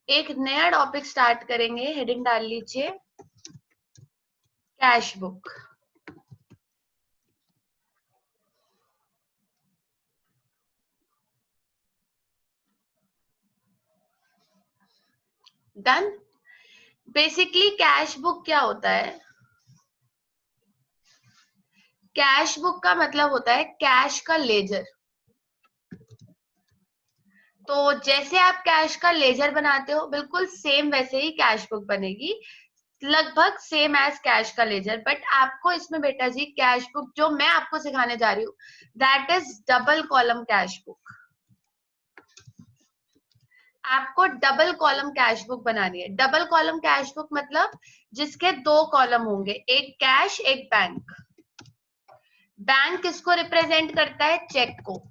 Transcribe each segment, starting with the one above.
एक नया topic start करेंगे, हेडिंग डाल लीजिए cash book. Done. Basically cash book क्या होता है? कैश बुक का मतलब होता है कैश का लेजर। तो जैसे आप कैश का लेजर बनाते हो, बिल्कुल सेम वैसे ही कैश बुक बनेगी, लगभग सेम एज कैश का लेजर। बट आपको इसमें बेटा जी कैश बुक जो मैं आपको सिखाने जा रही हूँ, that is double column cash book. आपको डबल कॉलम कैश बुक बनानी है। डबल कॉलम कैश बुक मतलब जिसके दो कॉलम होंगे, एक कैश एक बैंक। बैंक किसको रिप्रेजेंट करता है? चेक को।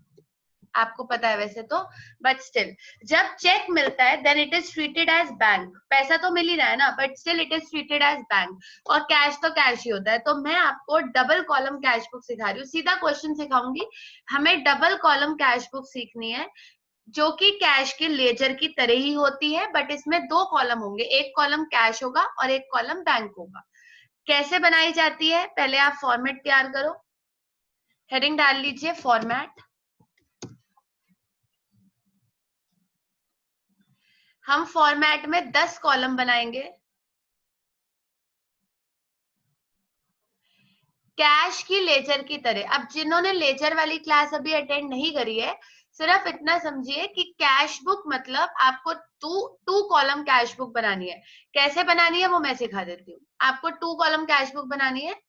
आपको पता है वैसे तो, बट स्टिल जब चेक मिलता है then it is treated as bank. पैसा तो मिल ही रहा है ना, but still it is treated as bank. और कैश तो कैश ही होता है। तो मैं आपको डबल कॉलम कैश बुक सिखा रही हूँ, सीधा क्वेश्चन सिखाऊंगी। हमें डबल कॉलम कैश बुक सीखनी है जो कि कैश के लेजर की तरह ही होती है, बट इसमें दो कॉलम होंगे, एक कॉलम कैश होगा और एक कॉलम बैंक होगा। कैसे बनाई जाती है? पहले आप फॉर्मेट तैयार करो, हेडिंग डाल लीजिए फॉर्मेट। हम फॉर्मेट में 10 कॉलम बनाएंगे। कैश की लेजर की तरह। अब जिन्होंने लेजर वाली क्लास अभी अटेंड नहीं करी है, सिर्फ इतना समझिए कि कैश बुक मतलब आपको टू कॉलम कैश बुक बनानी है। कैसे बनानी है वो मैं सिखा देती हूँ। आपको टू कॉलम कैश बुक बनानी है,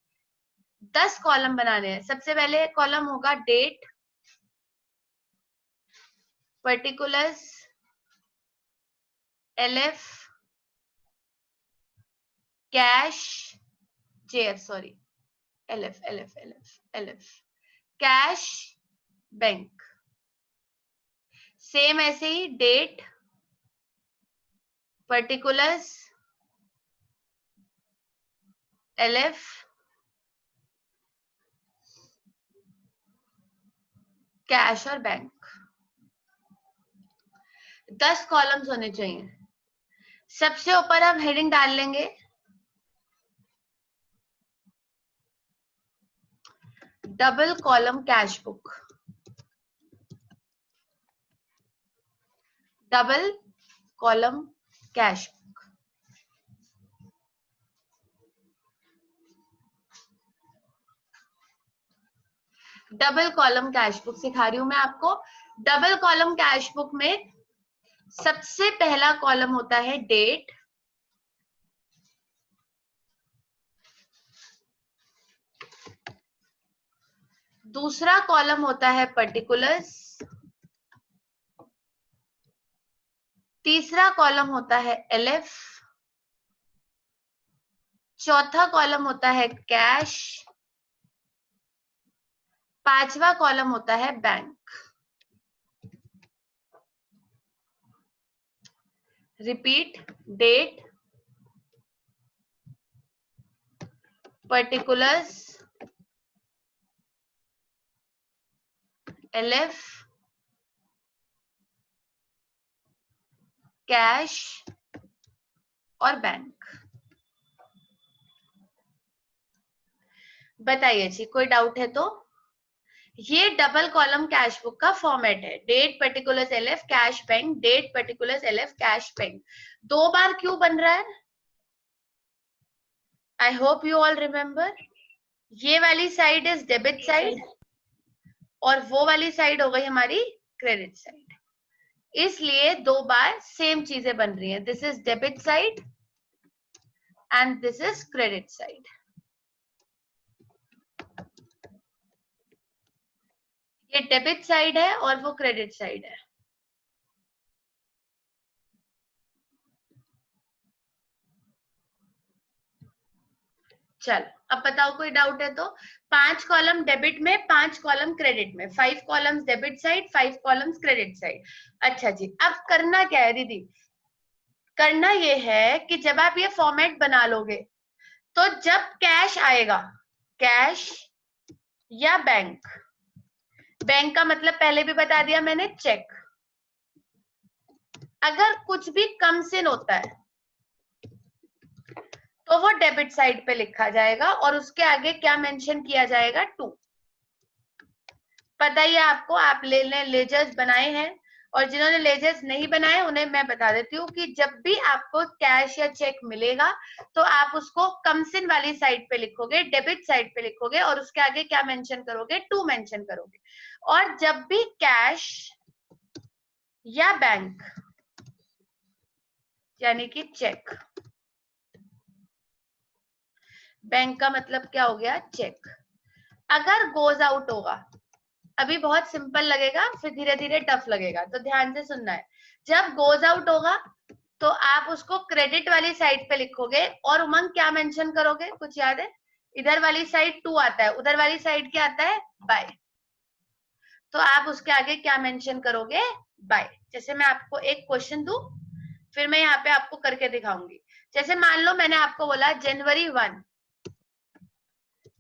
10 कॉलम बनाने हैं। सबसे पहले कॉलम होगा date, particulars, LF, cash, JF, sorry, LF LF LF LF, cash, bank. Same ऐसे ही डेट, पर्टिकुलर्स, एलएफ, कैश और बैंक। 10 कॉलम्स होने चाहिए। सबसे ऊपर हम हेडिंग डाल लेंगे double column cash book. Double column cash book. Double column cash book सिखा रही हूं मैं आपको। डबल कॉलम कैश बुक में सबसे पहला कॉलम होता है डेट, दूसरा कॉलम होता है पर्टिकुलर्स, तीसरा कॉलम होता है एलएफ, चौथा कॉलम होता है कैश, पांचवा कॉलम होता है bank. Repeat, date, particulars, LF, cash और बैंक। बताइए जी, कोई डाउट है तो? ये डबल कॉलम कैश बुक का फॉर्मेट है। Date, particulars, LF, cash, bank. Date, particulars, LF, cash, bank. दो बार क्यों बन रहा है? I hope you all remember. ये वाली साइड इज डेबिट साइड और वो वाली साइड हो गई हमारी क्रेडिट साइड, इसलिए दो बार सेम चीजें बन रही हैं। This is debit side and this is credit side. ये डेबिट साइड है और वो क्रेडिट साइड है। चल, अब बताओ कोई डाउट है तो। 5 कॉलम डेबिट में, 5 कॉलम क्रेडिट में, 5 columns debit side, 5 columns credit side. अच्छा जी, अब करना क्या है दीदी? करना ये है कि जब आप ये फॉर्मेट बना लोगे तो जब कैश आएगा, कैश या बैंक, बैंक का मतलब पहले भी बता दिया मैंने, चेक। अगर कुछ भी कम सिन होता है तो वो डेबिट साइड पे लिखा जाएगा और उसके आगे क्या मेंशन किया जाएगा, 2। पता ही है आपको, आप लेजर्स बनाए हैं, और जिन्होंने लेजर्स नहीं बनाए उन्हें मैं बता देती हूँ कि जब भी आपको कैश या चेक मिलेगा तो आप उसको कमसिन वाली साइड पे लिखोगे, डेबिट साइड पे लिखोगे, और उसके आगे क्या मेंशन करोगे, 2 मेंशन करोगे। और जब भी कैश या बैंक यानी कि चेक, बैंक का मतलब क्या हो गया, चेक, अगर गोज आउट होगा, अभी बहुत सिंपल लगेगा फिर धीरे धीरे टफ लगेगा, तो ध्यान से सुनना है। जब गोज आउट होगा तो आप उसको क्रेडिट वाली साइड पे लिखोगे, और उमंग क्या मेंशन करोगे, कुछ याद है? इधर वाली साइड 2 आता है, उधर वाली साइड क्या आता है, बाय। तो आप उसके आगे क्या मेंशन करोगे, बाय। जैसे मैं आपको एक क्वेश्चन दूं, फिर मैं यहाँ पे आपको करके दिखाऊंगी। जैसे मान लो मैंने आपको बोला January 1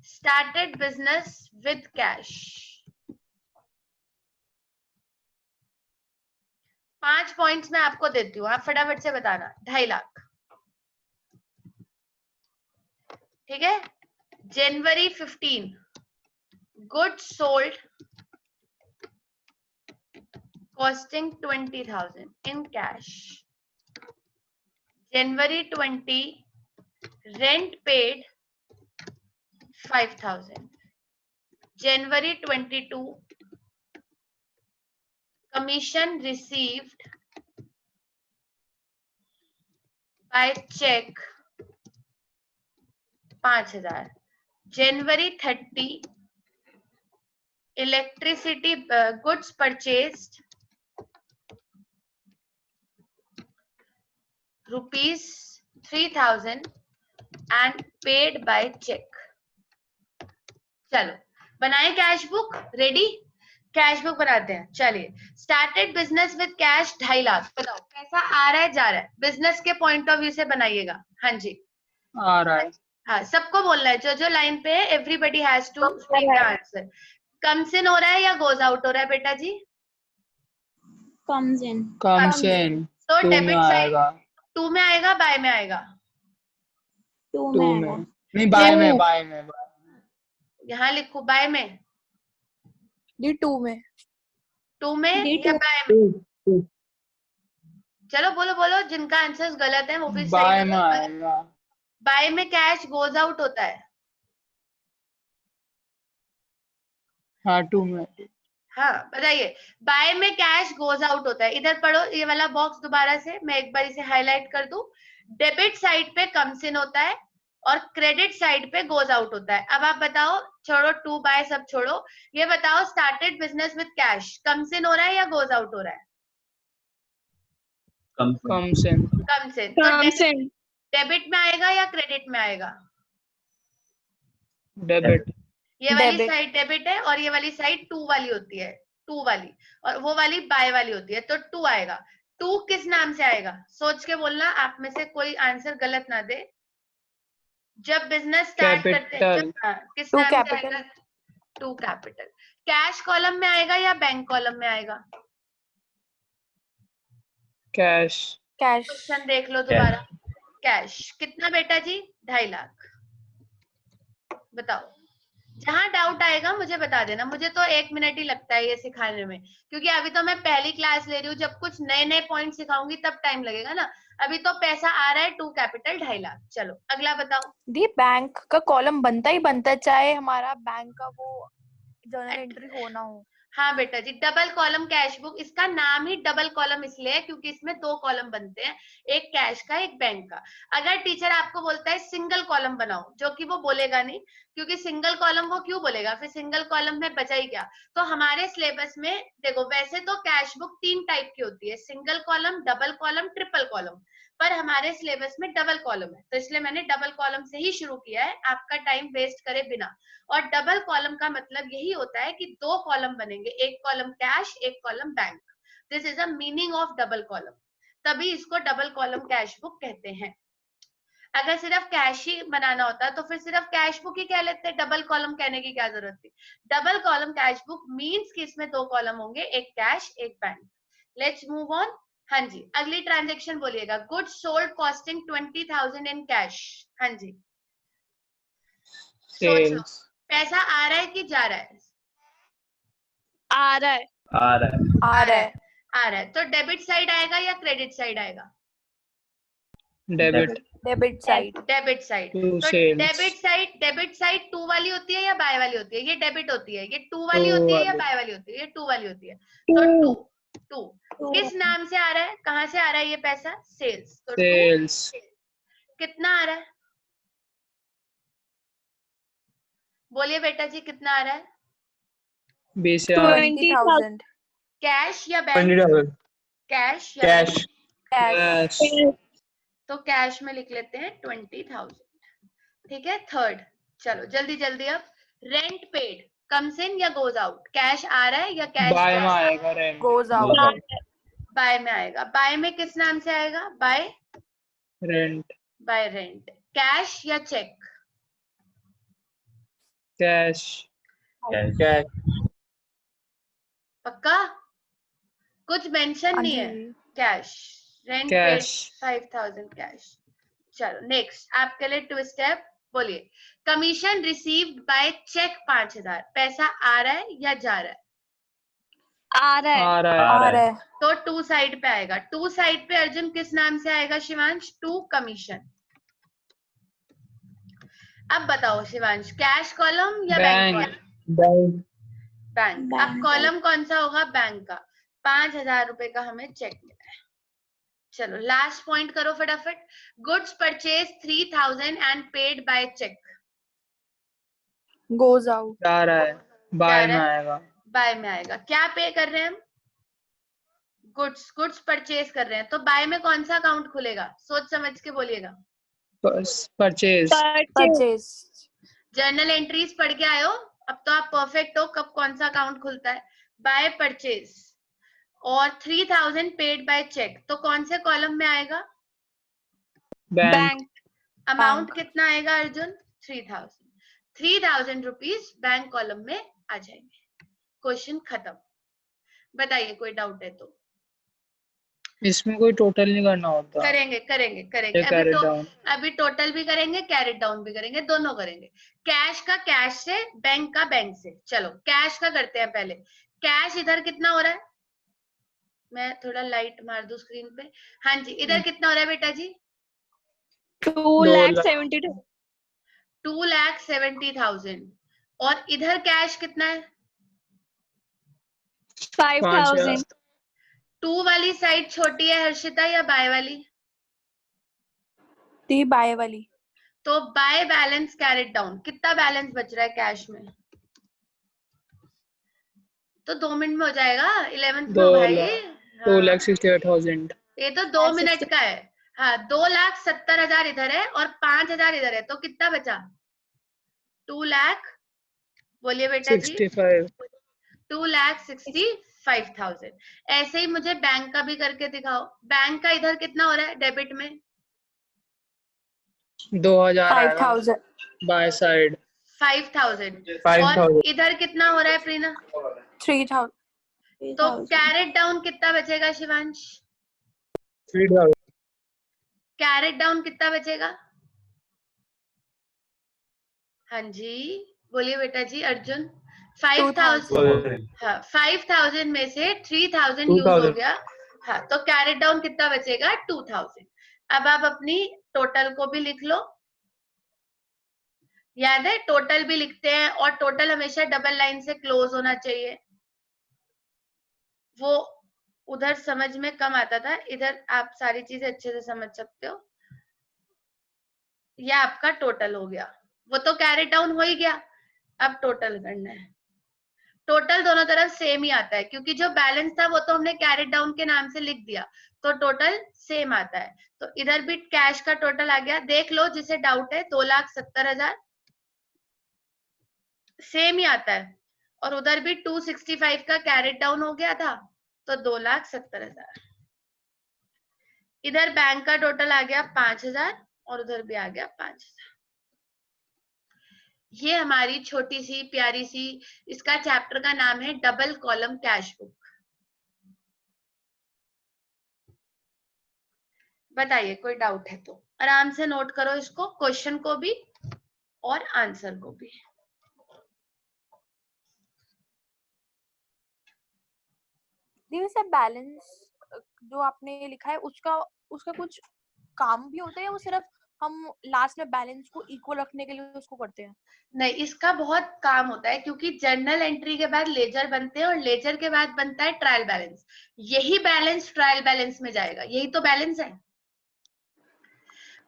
started business with cash, 5 points मैं आपको देती हूँ, आप फटाफट से बताना। 2.5 लाख, ठीक है। January 15 goods sold costing 20,000 in cash. January 20 rent paid 5,000. January 22 commission received by check 5,000. January 30 electricity goods purchased rupees 3,000 and paid by check. चलो बनाए cash book, ready, cash book बनाते हैं। चलिए, started business with cash 2.5 lakh, बताओ कैसा आ रहा है जा रहा है, बिजनेस के पॉइंट ऑफ व्यू से बनाइएगा। हाँ जी, आ रहा है। हाँ सबको बोलना है, जो जो लाइन पे है everybody has to speak the answer. Comes in हो रहा है या गोज आउट हो रहा है बेटा जी? comes in. कम्स इन, तो 2 में डेबिट साइड आएगा, 2 में आएगा, बाय में आएगा, 2 2 में में, आएगा. नहीं बाय में, बाय में, यहाँ लिखो बाय में, दी 2 में. 2 में दी या 2. बाय में? चलो बोलो बोलो, जिनका आंसर गलत है वो भी सही बाय में बोलो। आएगा। बाय में कैश गोज आउट होता है। हाँ 2 में। हाँ बताइए, बाय में कैश गोज आउट होता है। इधर पढ़ो ये वाला बॉक्स दोबारा से, मैं एक बार इसे हाईलाइट कर दूं। डेबिट साइड पे कम्स इन होता है और क्रेडिट साइड पे गोज आउट होता है। अब आप बताओ, छोड़ो 2 बाय सब छोड़ो, ये बताओ started business with cash comes in हो रहा है या गोज आउट हो रहा है? Comes in. कम्स इन, तो डेबिट में आएगा या क्रेडिट में आएगा? डेबिट। ये वाली साइड डेबिट है और ये वाली साइड 2 वाली होती है, 2 वाली, और वो वाली बाय वाली होती है, तो 2 आएगा। 2 किस नाम से आएगा, सोच के बोलना, आप में से कोई आंसर गलत ना दे। जब बिजनेस स्टार्ट करते हैं किस नाम से आएगा? 2 कैपिटल। कैश कॉलम में आएगा या बैंक कॉलम में आएगा? कैश। क्वेश्चन देख लो दोबारा। कैश कितना बेटा जी? 2.5 लाख। बताओ, जहां डाउट आएगा मुझे बता देना। मुझे तो 1 मिनट ही लगता है ये सिखाने में, क्योंकि अभी तो मैं पहली क्लास ले रही हूँ। जब कुछ नए नए पॉइंट सिखाऊंगी तब टाइम लगेगा ना। अभी तो पैसा आ रहा है 2 कैपिटल 2.5 लाख। चलो अगला बताओ। दी बैंक का कॉलम बनता ही बनता है, चाहे हमारा बैंक का वो जर्नल एंट्री हो ना हो। हाँ बेटा जी, डबल कॉलम कैश बुक, इसका नाम ही डबल कॉलम इसलिए है क्योंकि इसमें 2 कॉलम बनते हैं, एक कैश का एक बैंक का। अगर टीचर आपको बोलता है सिंगल कॉलम बनाओ, जो कि वो बोलेगा नहीं, क्योंकि सिंगल कॉलम वो क्यों बोलेगा, फिर सिंगल कॉलम में बचा ही क्या। तो हमारे सिलेबस में देखो, वैसे तो कैश बुक 3 टाइप की होती है, single column, double column, triple column, पर हमारे सिलेबस में डबल कॉलम है, तो इसलिए मैंने डबल कॉलम से ही शुरू किया है, आपका टाइम वेस्ट करे बिना। और डबल कॉलम का मतलब यही होता है कि 2 कॉलम बनेंगे, एक कॉलम कैश, एक column bank. This is a meaning of double column, तभी इसको डबल कॉलम कैश बुक कहते हैं। अगर सिर्फ कैश ही बनाना होता तो फिर सिर्फ कैश बुक ही कह लेते, डबल कॉलम कहने की क्या जरूरत थी। Double column cash book means कि इसमें 2 कॉलम होंगे, एक कैश एक बैंक। Let's move on. हाँ जी, अगली ट्रांजेक्शन बोलिएगा। Goods sold costing 20,000 in cash. हाँ जी, सोचो, सेल्स पैसा आ रहा है कि जा रहा है? आ रहा है। आ रहा है। आ रहा है। आ रहा है। तो डेबिट साइड आएगा या क्रेडिट साइड आएगा? Debit debit side. Debit side. To तो सेल्स डेबिट साइड 2 वाली होती है या बाय वाली होती है? ये डेबिट होती है। ये 2 वाली 2 होती है या वाली बाय वाली होती है? ये 2 वाली होती है। तो 2 किस नाम से आ रहा है? कहाँ से आ रहा है ये पैसा? सेल्स। तो 2 सेल्स कितना आ रहा है? बोलिए बेटा जी, कितना आ रहा है? 20,000 20,000 कैश या बैंक? 20,000 कैश या कैश। कैश। कैश तो कैश में लिख लेते हैं 20,000। ठीक है। थर्ड, चलो जल्दी जल्दी। अब रेंट पेड कम्स इन या गोज आउट? कैश आ रहा है या कैश बाय में आएगा रेंट गोज आउट। बाय में आएगा। बाय में किस नाम से आएगा? Bye rent bye rent. Cash या चेक? Cash cash. पक्का? कुछ मेंशन नहीं है। Cash. Rent paid cash 5,000 cash. चलो नेक्स्ट, आपके लिए ट्विस्ट है। बोलिए, कमीशन रिसीव्ड बाय चेक 5,000, पैसा आ रहा है या जा रहा है? आ रहा है। आ रहा है आ रहा है। तो 2 साइड पे आएगा। 2 साइड पे अर्जुन किस नाम से आएगा शिवांश? 2 कमीशन। अब बताओ शिवांश, कैश कॉलम या bank bank column? Bank. Bank. अब कॉलम कौन सा होगा? बैंक का। 5,000 रुपए का हमें चेक मिला है। चलो लास्ट पॉइंट करो फटाफट। Goods purchase 3,000 and paid by cheque. Goes out. जा रहा है बाय में आएगा बाय में आएगा। क्या पे कर रहे हैं हम? गुड्स परचेज कर रहे हैं। तो बाय में कौन सा अकाउंट खुलेगा? सोच समझ के बोलिएगा। Purchase purchase. जर्नल एंट्रीज पढ़ के आयो? अब तो आप परफेक्ट हो कब कौन सा अकाउंट खुलता है। बाय परचेज और 3,000 पेड बाय चेक, तो कौन से कॉलम में आएगा? बैंक अमाउंट कितना आएगा अर्जुन? 3,000। 3,000 रुपीज बैंक कॉलम में आ जाएंगे। क्वेश्चन खत्म। बताइए कोई डाउट है तो। इसमें कोई टोटल नहीं करना होता करेंगे करेंगे करेंगे। कैरेट डाउन अभी टोटल भी करेंगे, कैरेट डाउन भी करेंगे, दोनों करेंगे। कैश का कैश से, बैंक का बैंक से। चलो कैश का करते हैं पहले। कैश इधर कितना हो रहा है? मैं थोड़ा लाइट मार दूं स्क्रीन पे। हाँ जी, इधर कितना हो रहा है बेटा जी? 2,72,000। 2,70,000। और इधर कैश कितना है? 5,000। 2 वाली साइड छोटी है हर्षिता या बाय वाली? दी बाय वाली। तो बाय बैलेंस कैरेट डाउन। कितना बैलेंस बच रहा है कैश में? तो 2 मिनट में हो जाएगा। 11th में भाई। 2,68,000 ये तो 2 मिनट का है। हाँ, 2,70,000 इधर है और 5,000 इधर है, तो कितना बचा? 2 लाख। बोलिए बेटा जी। 65 2,65,000। ऐसे ही मुझे बैंक का भी करके दिखाओ। बैंक का इधर कितना हो रहा है डेबिट में? 2,000 आएगा 5,000। By side 5,000। और इधर कितना हो रहा है प्रीना? 3,000। तो कैरेट डाउन कितना बचेगा शिवांश? 3,000। कैरेट डाउन कितना बचेगा? हाँ जी, बोलिए बेटा जी। अर्जुन 5,000। हाँ, 5,000 में से 3,000 यूज हो गया। हाँ, तो कैरेट डाउन कितना बचेगा? 2,000। अब आप अपनी टोटल को भी लिख लो। याद है टोटल भी लिखते हैं, और टोटल हमेशा डबल लाइन से क्लोज होना चाहिए। वो उधर समझ में कम आता था, इधर आप सारी चीजें अच्छे से समझ सकते हो। यह आपका टोटल हो गया। वो तो कैरेट डाउन हो ही गया। अब टोटल करना है। टोटल दोनों तरफ सेम ही आता है, क्योंकि जो बैलेंस था वो तो हमने कैरेट डाउन के नाम से लिख दिया, तो टोटल सेम आता है। तो इधर भी कैश का टोटल आ गया। देख लो जिसे डाउट है। 2,70,000 सेम ही आता है। और उधर भी 265 का कैरेट डाउन हो गया था, तो 2,70,000। इधर बैंक का टोटल आ गया 5,000 और उधर भी आ गया 5,000। ये हमारी छोटी सी प्यारी सी, इसका चैप्टर का नाम है डबल कॉलम कैश बुक। बताइए कोई डाउट है तो आराम से नोट करो इसको, क्वेश्चन को भी और आंसर को भी। दीदी सर बैलेंस जो आपने लिखा है उसका उसका कुछ काम भी होता है या वो सिर्फ हम लास्ट में बैलेंस को इक्वल रखने के लिए उसको करते हैं? नहीं, इसका बहुत काम होता है क्योंकि जर्नल एंट्री के बाद लेजर बनते हैं और लेजर के बाद बनता है ट्रायल बैलेंस। यही बैलेंस ट्रायल बैलेंस में जाएगा, यही तो बैलेंस है।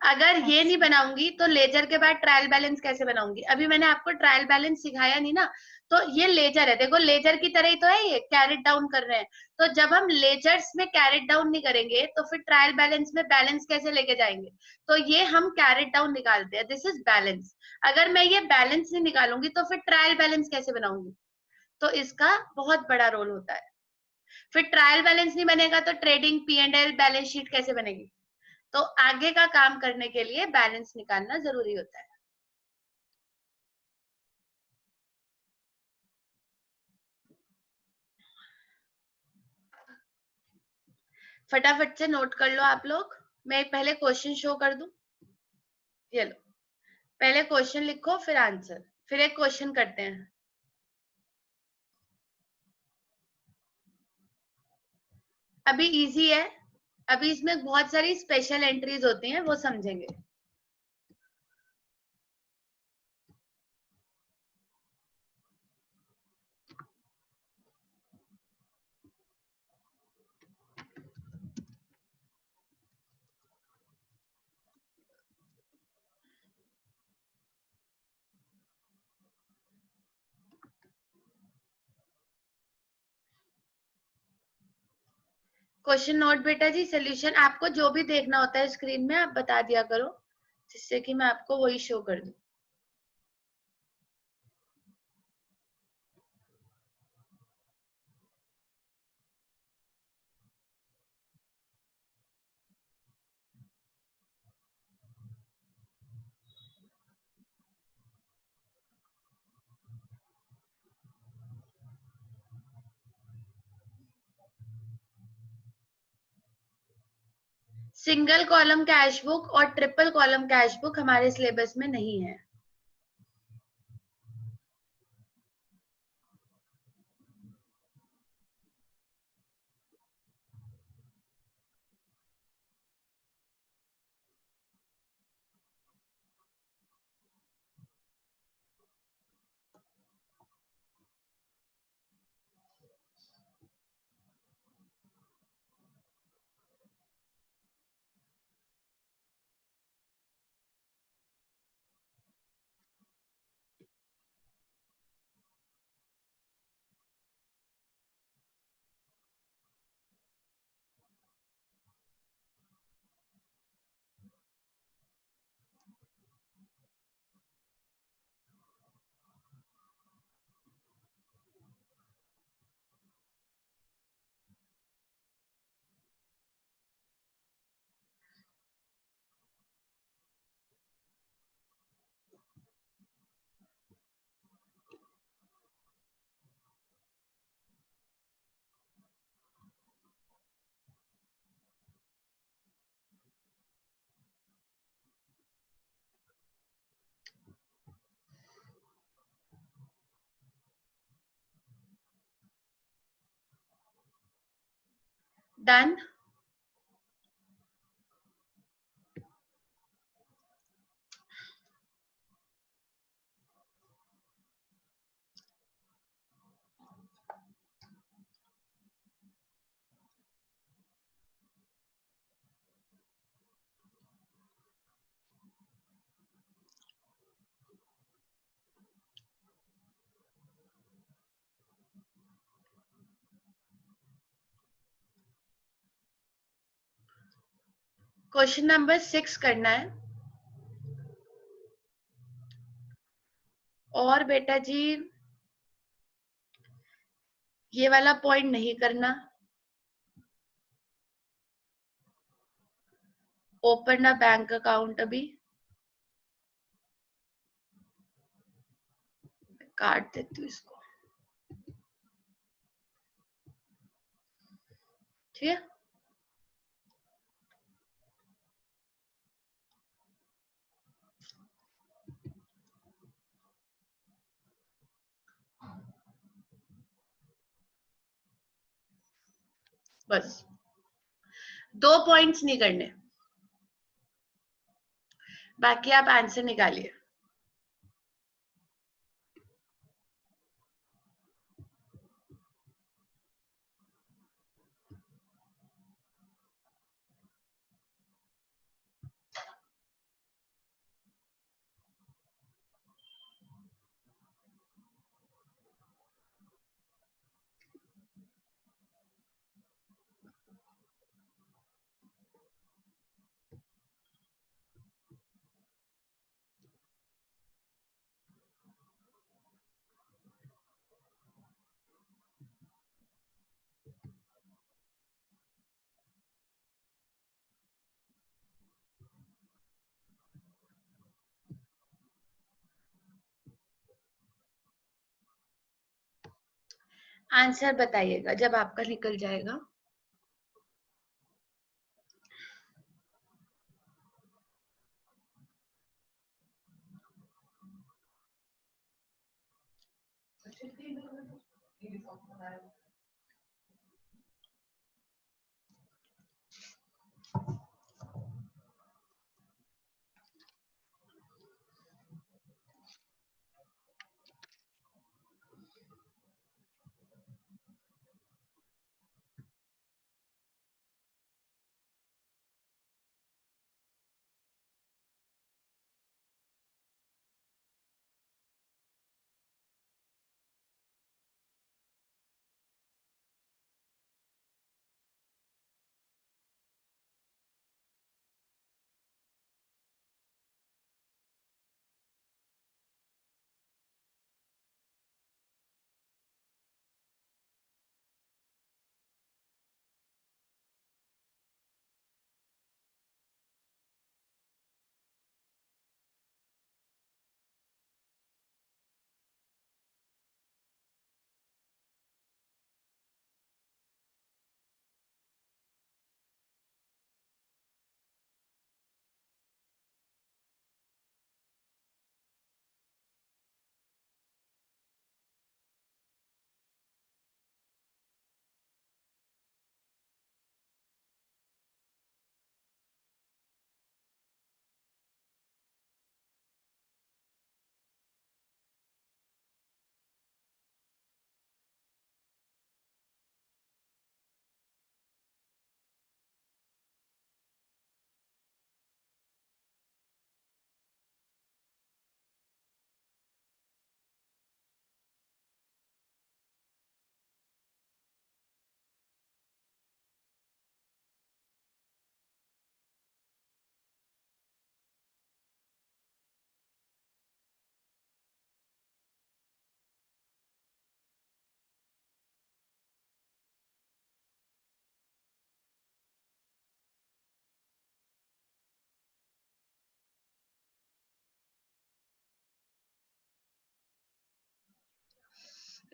अगर ये नहीं बनाऊंगी तो लेजर के बाद ट्रायल बैलेंस कैसे बनाऊंगी? अभी मैंने आपको ट्रायल बैलेंस सिखाया नहीं ना, तो ये लेजर है, देखो लेजर की तरह ही तो है, ये कैरेट डाउन कर रहे हैं। तो जब हम लेजर्स में कैरेट डाउन नहीं करेंगे तो फिर ट्रायल बैलेंस में बैलेंस कैसे लेके जाएंगे? तो ये हम कैरेट डाउन निकालते हैं, दिस इज बैलेंस। अगर मैं ये बैलेंस नहीं निकालूंगी तो फिर ट्रायल बैलेंस कैसे बनाऊंगी? तो इसका बहुत बड़ा रोल होता है। फिर ट्रायल बैलेंस नहीं बनेगा तो ट्रेडिंग P&L बैलेंस शीट कैसे बनेगी? तो आगे का काम करने के लिए बैलेंस निकालना जरूरी होता है। फटाफट से नोट कर लो आप लोग। मैं पहले क्वेश्चन शो कर दूं, ये लो, पहले क्वेश्चन लिखो फिर आंसर, फिर एक क्वेश्चन करते हैं। अभी इजी है, अभी इसमें बहुत सारी स्पेशल एंट्रीज होती हैं, वो समझेंगे। क्वेश्चन नोट बेटा जी, सोल्यूशन आपको जो भी देखना होता है स्क्रीन में आप बता दिया करो, जिससे कि मैं आपको वही शो कर दूं। सिंगल कॉलम कैश बुक और ट्रिपल कॉलम कैश बुक हमारे सिलेबस में नहीं है। डन। क्वेश्चन नंबर 6 करना है। और बेटा जी ये वाला पॉइंट नहीं करना, ओपन अ बैंक अकाउंट। अभी काट देती हूँ इसको, ठीक है। बस 2 पॉइंट्स नहीं करने, बाकी आप आंसर निकालिए। आंसर बताइएगा जब आपका निकल जाएगा।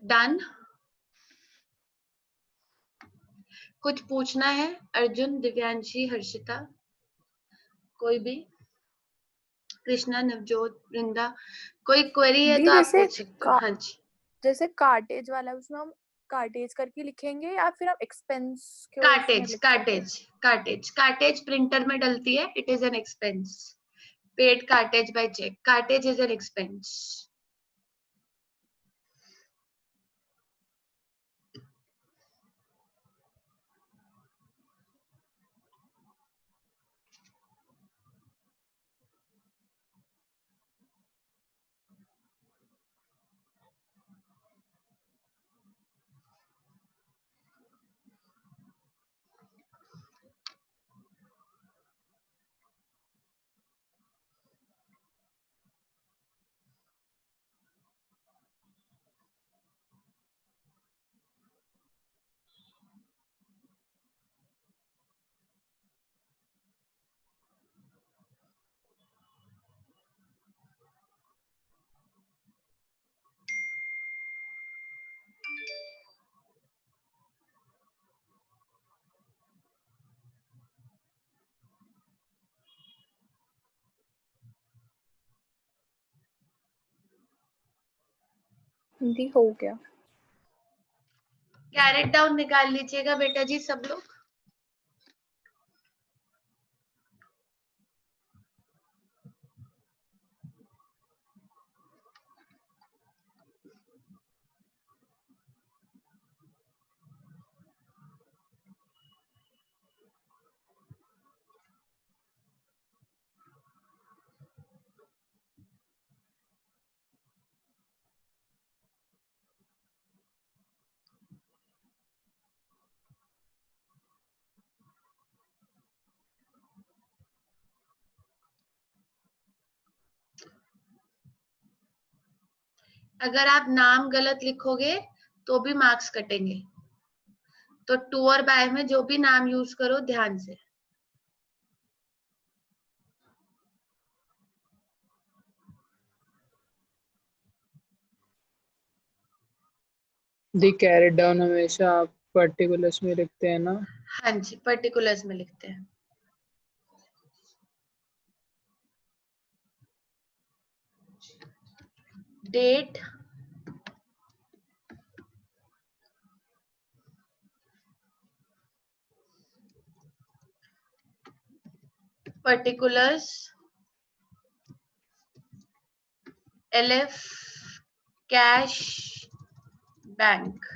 डन। कुछ पूछना है? अर्जुन, दिव्यांशी, हर्षिता, कोई भी? कृष्णा, नवजोत, वृंदा, कोई क्वेरी है दी तो आप जैसे पूछ सकते हो। हाँ जी। जैसे कार्टेज वाला उसमें हम कार्टेज करके लिखेंगे या फिर हम एक्सपेंस के उसमें कार्टेज लिख सकते कार्टेज कार्टेज कार्टेज प्रिंटर में डलती है, it is an expense. Paid cartage by cheque, cartage is an expense. हैं। दी हो गया। कैरेट डाउन निकाल लीजिएगा बेटा जी सब लोग। अगर आप नाम गलत लिखोगे तो भी मार्क्स कटेंगे, तो टू और बाय में जो भी नाम यूज करो ध्यान से। दी कैरेट डाउन हमेशा आप पर्टिकुलर्स में लिखते हैं ना? हाँ जी, पर्टिकुलर्स में लिखते हैं। Date, particulars, LF, cash, bank.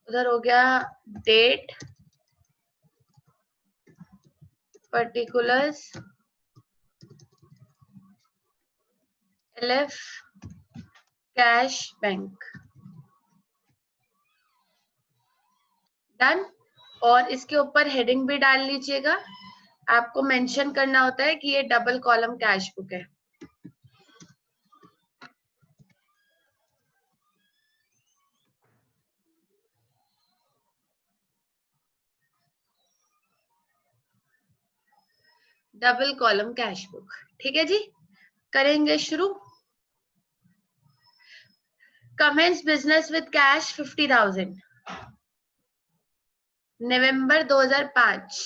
उधर हो गया date, particulars, LF, cash, bank. Done. और इसके ऊपर हेडिंग भी डाल लीजिएगा। आपको मेंशन करना होता है कि ये डबल कॉलम कैश बुक है। डबल कॉलम कैश बुक, ठीक है जी। करेंगे शुरू। कमेंस बिजनेस विद कैश 50,000, नवंबर 2005।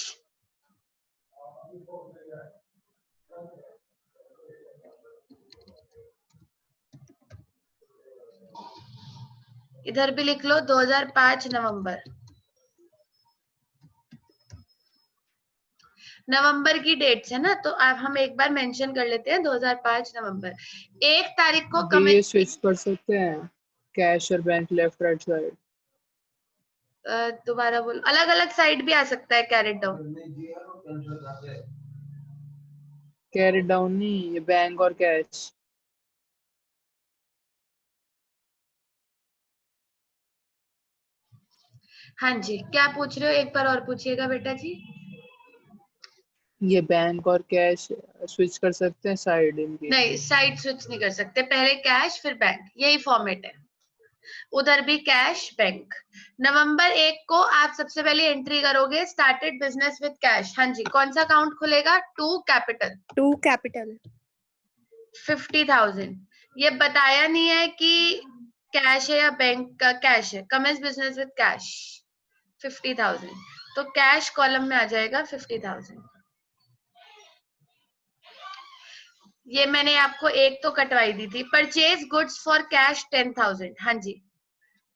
इधर भी लिख लो 2005 नवंबर। नवंबर की डेट्स है ना, तो आप हम एक बार मेंशन कर लेते हैं 2005 नवंबर। 1 तारीख को दी ये कमेंस। स्विच कर सकते हैं कैश और बैंक लेफ्ट राइट साइड? दोबारा बोलो। अलग अलग साइड भी आ सकता है कैरेट डाउन। कैरेट डाउन नहीं, ये बैंक और कैश। हाँ जी, क्या पूछ रहे हो, एक बार और पूछिएगा बेटा जी। ये बैंक और कैश स्विच कर सकते हैं साइड इनकी? नहीं, साइड स्विच नहीं कर सकते, पहले कैश फिर बैंक, यही फॉर्मेट है। उधर भी कैश बैंक। नवंबर 1 को आप सबसे पहले एंट्री करोगे स्टार्टेड बिजनेस विद कैश। हाँ जी, कौन सा अकाउंट खुलेगा? To capital 50,000। ये बताया नहीं है कि कैश है या बैंक का कैश है। कमेंस बिजनेस विद कैश 50,000, तो कैश कॉलम में आ जाएगा 50,000। ये मैंने आपको एक तो कटवाई दी थी। Purchase goods for cash 10,000। हाँ जी,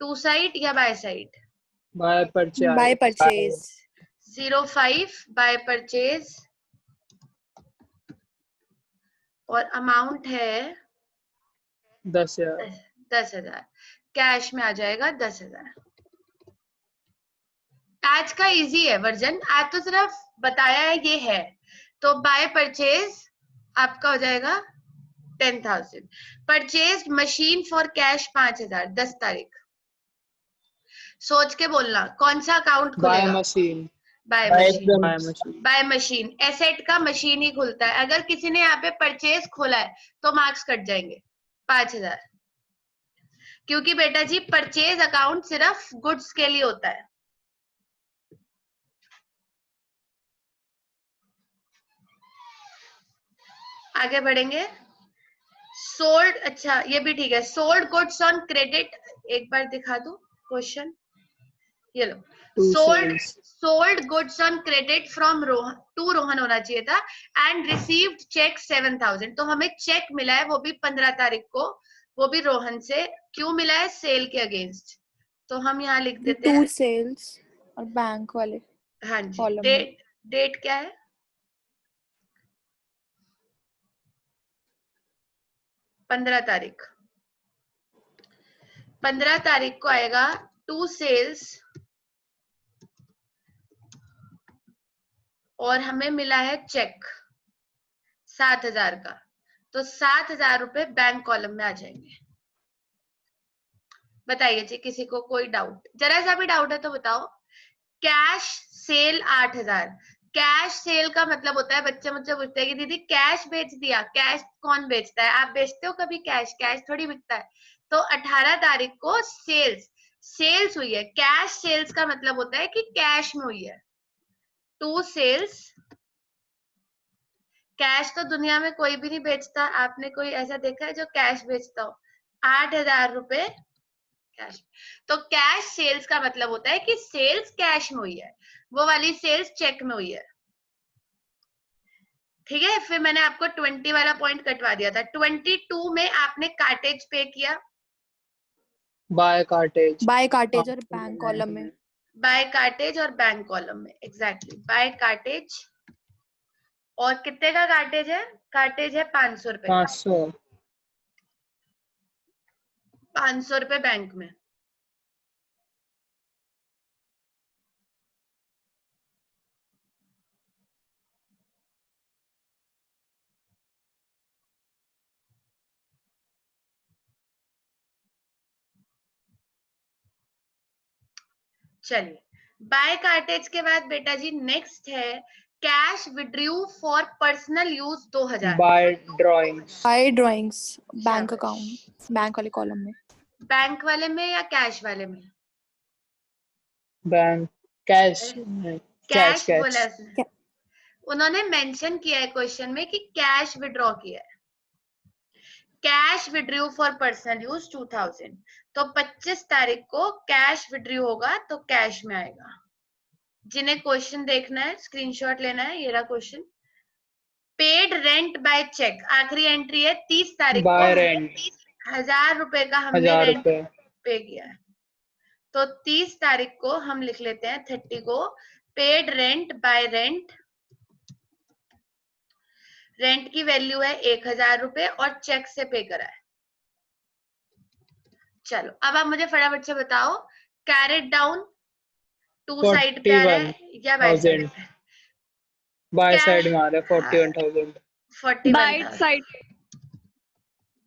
टू साइड या by side? By By purchase. purchase. 05 by purchase, और अमाउंट है 10,000। 10,000। कैश में आ जाएगा 10,000। आज का इजी है वर्जन, आज तो सिर्फ बताया है ये है। तो बाय परचेज आपका हो जाएगा 10,000। परचेज मशीन फॉर कैश 5,000, 10 तारीख। सोच के बोलना कौन सा अकाउंट बाय खुलेगा। Machine. By by machine. By machine. By machine, asset का मशीन ही खुलता है। अगर किसी ने यहाँ पे परचेज खोला है तो मार्क्स कट जाएंगे 5,000, क्योंकि बेटा जी परचेज अकाउंट सिर्फ गुड्स के लिए होता है। आगे बढ़ेंगे। सोल्ड, अच्छा ये भी ठीक है। सोल्ड गुड्स ऑन क्रेडिट, एक बार दिखा दो क्वेश्चन, ये लो। To sold sales. Sold goods on credit from Rohan to Rohan होना चाहिए था, एंड रिसीव्ड चेक 7,000। तो हमें चेक मिला है, वो भी 15 तारीख को, वो भी रोहन से। क्यों मिला है? सेल के अगेंस्ट। तो हम यहाँ लिख देते टू हैं, सेल्स और बैंक वाले हाँ जी, कॉलम में डेट क्या है, 15 तारीख। 15 तारीख को आएगा टू सेल्स और हमें मिला है चेक 7,000 का, तो 7,000 रुपए बैंक कॉलम में आ जाएंगे। बताइए जी, किसी को कोई डाउट, जरा सा भी डाउट है तो बताओ। कैश सेल 8,000, कैश सेल का मतलब होता है, बच्चे मुझसे पूछते हैं कि दीदी कैश बेच दिया, कैश कौन बेचता है, आप बेचते हो कभी कैश, कैश थोड़ी बिकता है। तो 18 तारीख को सेल्स हुई है, कैश सेल्स का मतलब होता है कि कैश में हुई है। टू सेल्स, कैश तो दुनिया में कोई भी नहीं बेचता, आपने कोई ऐसा देखा है जो कैश बेचता हो। 8,000 रुपए कैश, तो कैश सेल्स का मतलब होता है कि सेल्स कैश में हुई है, वो वाली सेल्स चेक में हुई है। ठीक है, फिर मैंने आपको 20 वाला पॉइंट कटवा दिया था। 22 में आपने कार्टेज पे किया, बाय कार्टेज और बैंक कॉलम में बाय कार्टेज और बैंक कॉलम में, एग्जैक्टली बाय कार्टेज। और कितने का कार्टेज है, कार्टेज है 500 रुपए, 500 500 रुपए बैंक में। चलिए, बाय कार्टेज के बाद बेटा जी नेक्स्ट है cash withdrew for personal use 2000। By drawings bank शाबाश। अकाउंट, बैंक वाले कॉलम में। बैंक वाले में या कैश वाले में, बैंक कैश कैश कैश बोला उसने, उन्होंने मेंशन किया है क्वेश्चन में कि कैश विड्रॉ किया है। Cash withdrew for personal use 2000, तो 25 तारीख को कैश विड्रू होगा तो कैश में आएगा। जिन्हें क्वेश्चन देखना है स्क्रीनशॉट लेना है, ये रहा question. Paid rent by cheque, आखिरी एंट्री है 30 तारीख को, बाय रेंट 1,000 रुपए का हमने 1000 रेंट रुपए पे किया है। तो 30 तारीख को हम लिख लेते हैं 30 को paid rent bye rent, rent की वैल्यू है 1,000 रुपए और चेक से पे करा है। चलो अब आप मुझे फटाफट से बताओ, कैरेट डाउन टू साइड पे आ रहा है या बाय साइड 41,000 पे, बाय क्या साइड में आ रहा है हाँ, 41,000 by 41,000 side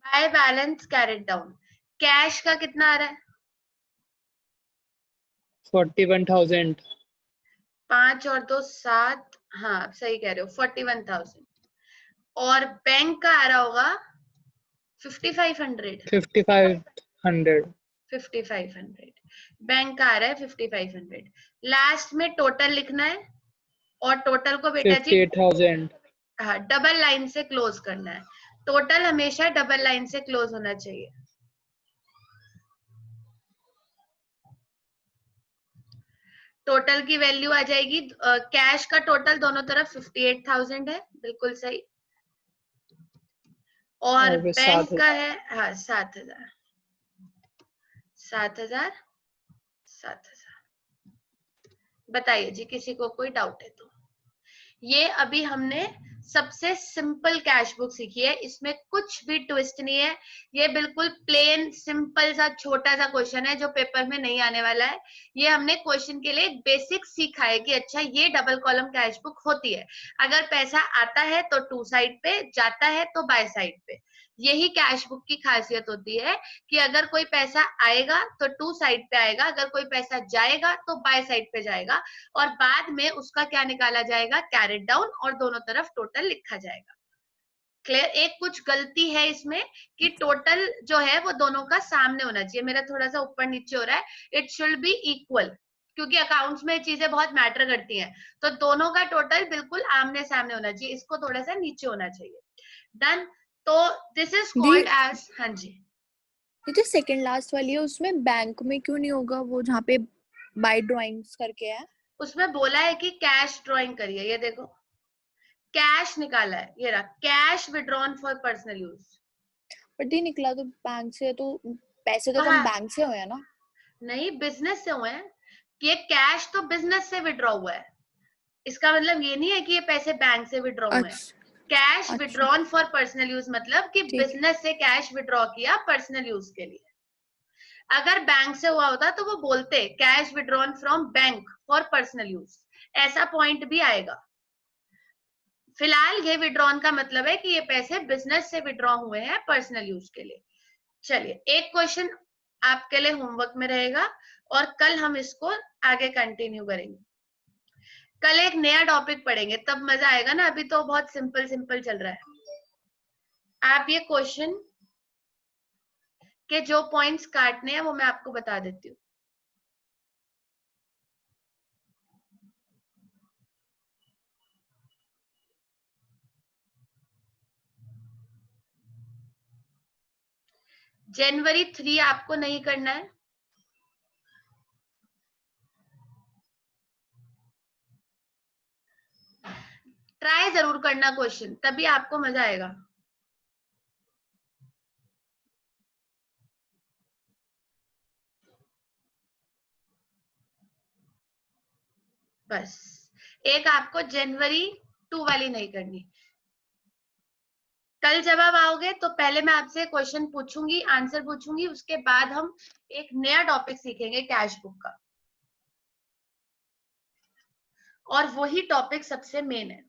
by balance carried down. Cash का कितना आ रहा है, 41,000 5 और 2 7, हाँ सही कह रहे हो 41,000। और बैंक का आ रहा होगा 5,500, 5,500 बैंक का आ रहा है 5,500। लास्ट में टोटल लिखना है और टोटल को बेटा जी 58,000 हाँ डबल लाइन से क्लोज करना है। टोटल हमेशा डबल लाइन से क्लोज होना चाहिए। टोटल की वैल्यू आ जाएगी, कैश का टोटल दोनों तरफ 58,000 है, बिल्कुल सही। और फिर बैंक 7,000 का है हाँ 7,000 7,000 7,000। बताइए जी, किसी को कोई डाउट है तो। ये अभी हमने सबसे सिंपल कैश बुक सीखी है, इसमें कुछ भी ट्विस्ट नहीं है। ये बिल्कुल प्लेन सिंपल सा छोटा सा क्वेश्चन है जो पेपर में नहीं आने वाला है। ये हमने क्वेश्चन के लिए बेसिक सीखा है कि अच्छा ये डबल कॉलम कैश बुक होती है, अगर पैसा आता है तो टू साइड पे, जाता है तो बाय साइड पे। यही कैश बुक की खासियत होती है कि अगर कोई पैसा आएगा तो टू साइड पे आएगा, अगर कोई पैसा जाएगा तो बाय साइड पे जाएगा, और बाद में उसका क्या निकाला जाएगा, कैरेट डाउन, और दोनों तरफ टोटल लिखा जाएगा। क्लियर। एक कुछ गलती है इसमें कि टोटल जो है वो दोनों का सामने होना चाहिए, मेरा थोड़ा सा ऊपर नीचे हो रहा है, इट शुड बी इक्वल, क्योंकि अकाउंट्स में चीजें बहुत मैटर करती हैं, तो दोनों का टोटल बिल्कुल आमने सामने होना चाहिए, इसको थोड़ा सा नीचे होना चाहिए। डन। तो दिस इज कॉल्ड एज, हाँ जी ये जो सेकंड लास्ट वाली है उसमें बैंक में क्यों नहीं होगा, वो जहाँ पे बाय ड्राइंग्स करके है? उसमें बोला है कि कैश ड्रॉइंग करिए, ये देखो कैश निकाला है, ये रहा cash withdrawn for personal use. But ये निकला तो बैंक से, तो पैसे तो हाँ, कम बैंक से हुए ना। नहीं, बिजनेस से हुए हैं। ये कैश तो बिजनेस से विड्रॉ हुआ है, इसका मतलब ये नहीं है कि ये पैसे बैंक से विड्रॉ हुए हैं। Cash withdrawn for personal use मतलब कि बिजनेस से कैश विड्रॉ किया पर्सनल यूज के लिए। अगर बैंक से हुआ होता तो वो बोलते cash withdrawn from bank for personal use, ऐसा पॉइंट भी आएगा। फिलहाल ये विड्रॉन का मतलब है कि ये पैसे बिजनेस से विड्रॉ हुए हैं पर्सनल यूज के लिए। चलिए, एक क्वेश्चन आपके लिए होमवर्क में रहेगा और कल हम इसको आगे कंटिन्यू करेंगे। कल एक नया टॉपिक पढ़ेंगे, तब मजा आएगा ना, अभी तो बहुत सिंपल सिंपल चल रहा है। आप ये क्वेश्चन के जो पॉइंट्स काटने हैं वो मैं आपको बता देती हूँ। जनवरी 3 आपको नहीं करना है, ट्राई जरूर करना क्वेश्चन, तभी आपको मजा आएगा। बस एक आपको जनवरी 2 वाली नहीं करनी। कल जब आप आओगे तो पहले मैं आपसे क्वेश्चन पूछूंगी, आंसर पूछूंगी, उसके बाद हम एक नया टॉपिक सीखेंगे कैश बुक का, और वही टॉपिक सबसे मेन है।